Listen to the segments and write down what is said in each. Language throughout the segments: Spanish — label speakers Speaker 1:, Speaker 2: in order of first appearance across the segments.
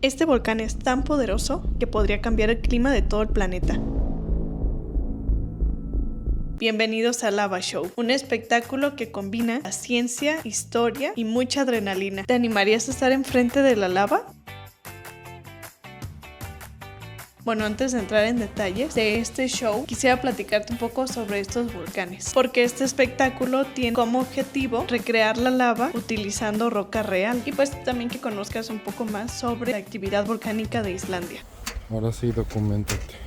Speaker 1: Este volcán es tan poderoso que podría cambiar el clima de todo el planeta. Bienvenidos a Lava Show, un espectáculo que combina la ciencia, historia y mucha adrenalina. ¿Te animarías a estar enfrente de la lava? Bueno, antes de entrar en detalles de este show, quisiera platicarte un poco sobre estos volcanes, porque este espectáculo tiene como objetivo recrear la lava utilizando roca real y pues también que conozcas un poco más sobre la actividad volcánica de Islandia.
Speaker 2: Ahora sí, documentate.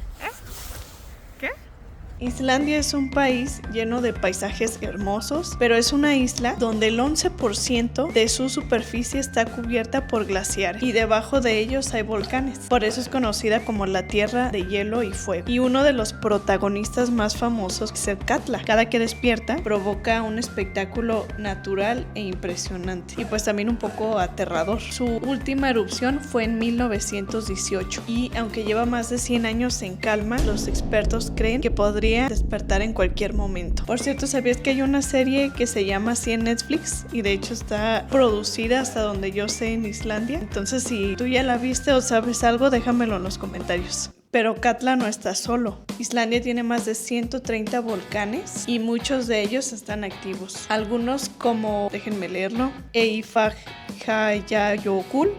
Speaker 1: Islandia es un país lleno de paisajes hermosos, pero es una isla donde el 11% de su superficie está cubierta por glaciares y debajo de ellos hay volcanes. Por eso es conocida como la tierra de hielo y fuego. Y uno de los protagonistas más famosos es el Katla. Cada que despierta provoca un espectáculo natural e impresionante y pues también un poco aterrador. Su última erupción fue en 1918 y aunque lleva más de 100 años en calma, los expertos creen que podría despertar en cualquier momento. Por cierto, ¿sabías que hay una serie que se llama así en Netflix? Y de hecho está producida hasta donde yo sé en Islandia. Entonces si tú ya la viste o sabes algo, déjamelo en los comentarios. Pero Katla no está solo. Islandia tiene más de 130 volcanes y muchos de ellos están activos. Algunos como, déjenme leerlo, Eyjafjallajökull.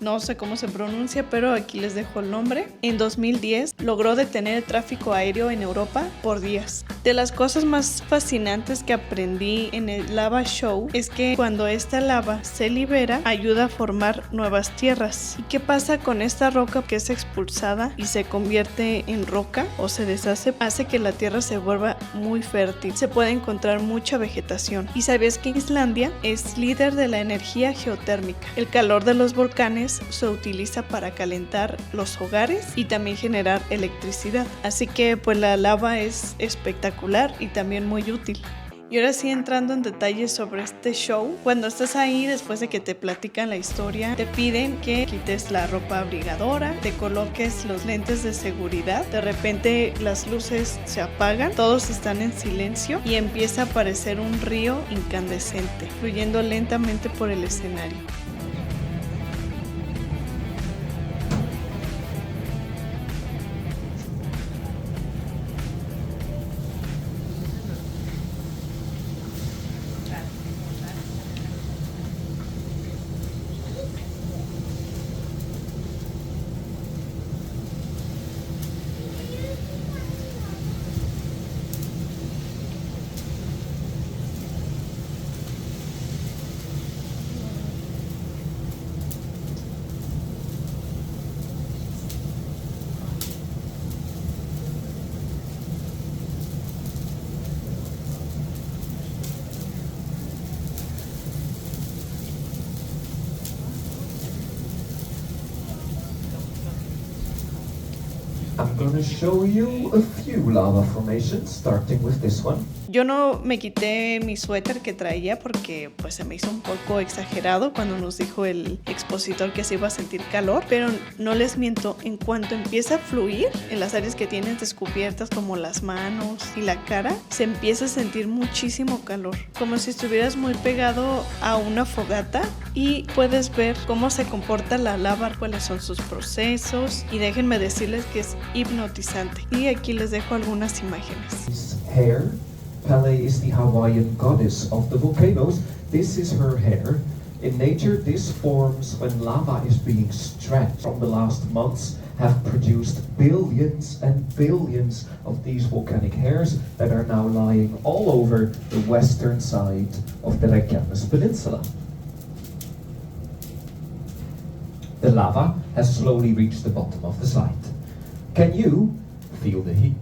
Speaker 1: No sé cómo se pronuncia, pero aquí les dejo el nombre. En 2010 logró detener el tráfico aéreo en Europa por días. De las cosas más fascinantes que aprendí en el Lava Show es que cuando esta lava se libera, ayuda a formar nuevas tierras. ¿Y qué pasa con esta roca que es expulsada y se convierte en roca o se deshace? Hace que la tierra se vuelva muy fértil. Se puede encontrar mucha vegetación. ¿Y sabías que Islandia es líder de la energía geotérmica? El calor de los volcanes se utiliza para calentar los hogares y también generar electricidad. Así que pues la lava es espectacular y también muy útil. Y ahora sí, entrando en detalles sobre este show, cuando estás ahí, después de que te platican la historia, te piden que quites la ropa abrigadora, te coloques los lentes de seguridad, de repente las luces se apagan, todos están en silencio y empieza a aparecer un río incandescente, fluyendo lentamente por el escenario.
Speaker 3: I'm going to show you a few lava formations, starting with this one.
Speaker 1: Yo no me quité mi suéter que traía porque pues se me hizo un poco exagerado cuando nos dijo el expositor que se iba a sentir calor, pero no les miento, en cuanto empieza a fluir en las áreas que tienes descubiertas como las manos y la cara, se empieza a sentir muchísimo calor, como si estuvieras muy pegado a una fogata y puedes ver cómo se comporta la lava, cuáles son sus procesos y déjenme decirles que es hipnotizante. Y aquí les dejo algunas imágenes.
Speaker 3: Hair. Pele is the Hawaiian goddess of the volcanoes. This is her hair. In nature, this forms when lava is being stretched. From the last months have produced billions and billions of these volcanic hairs that are now lying all over the western side of the Reykjanes Peninsula. The lava has slowly reached the bottom of the site. Can you feel the heat?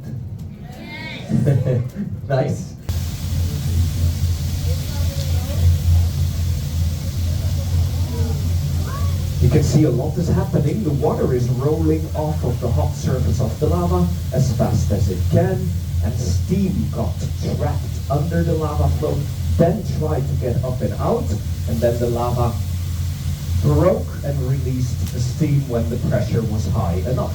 Speaker 3: Nice. You can see a lot is happening. The water is rolling off of the hot surface of the lava as fast as it can, and steam got trapped under the lava flow, then tried to get up and out, and then the lava broke and released the steam when the pressure was high enough.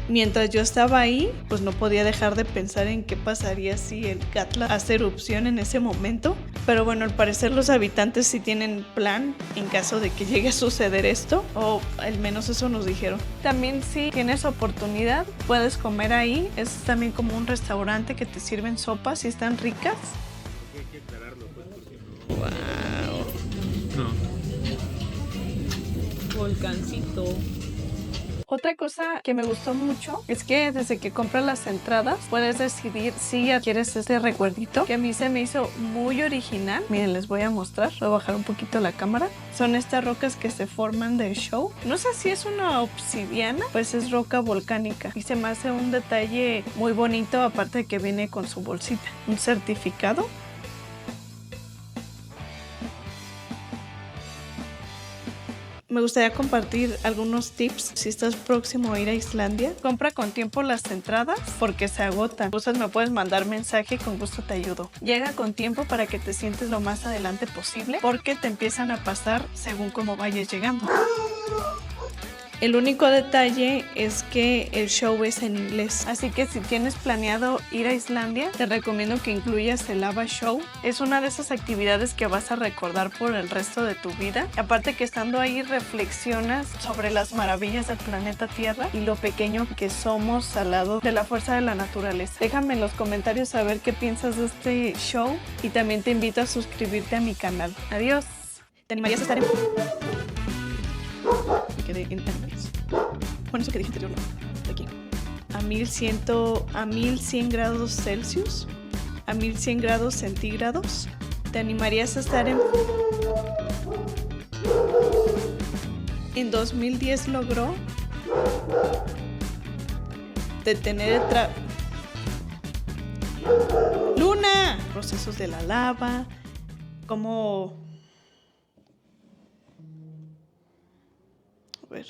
Speaker 1: Mientras yo estaba ahí, pues no podía dejar de pensar en qué pasaría si el Katla hace erupción en ese momento. Pero bueno, al parecer los habitantes sí tienen plan en caso de que llegue a suceder esto, o al menos eso nos dijeron. También si tienes oportunidad, puedes comer ahí. Es también como un restaurante que te sirven sopas y están ricas.
Speaker 4: Hay que aclararlo, pues, porque
Speaker 1: Wow.
Speaker 4: no.
Speaker 5: Volcancito.
Speaker 1: Otra cosa que me gustó mucho es que desde que compras las entradas puedes decidir si adquieres este recuerdito, que a mí se me hizo muy original. Miren, les voy a mostrar, voy a bajar un poquito la cámara. Son estas rocas que se forman del show. No sé si es una obsidiana, pues es roca volcánica y se me hace un detalle muy bonito, aparte de que viene con su bolsita, un certificado. Me gustaría compartir algunos tips si estás próximo a ir a Islandia. Compra con tiempo las entradas porque se agotan. Entonces me puedes mandar mensaje, con gusto te ayudo. Llega con tiempo para que te sientes lo más adelante posible porque te empiezan a pasar según cómo vayas llegando. El único detalle es que el show es en inglés, así que si tienes planeado ir a Islandia, te recomiendo que incluyas el Lava Show. Es una de esas actividades que vas a recordar por el resto de tu vida. Aparte que estando ahí reflexionas sobre las maravillas del planeta Tierra y lo pequeño que somos al lado de la fuerza de la naturaleza. Déjame en los comentarios saber qué piensas de este show y también te invito a suscribirte a mi canal. Adiós. ¿Te animarías a estar en...? Me quedé en animales. Bueno, eso que dije anterior, no. Aquí. A 1100 grados Celsius. A 1100 grados centígrados. ¿Te animarías a estar en...? En 2010 logró detener el ¡Luna! Procesos de la lava. Como... A ver...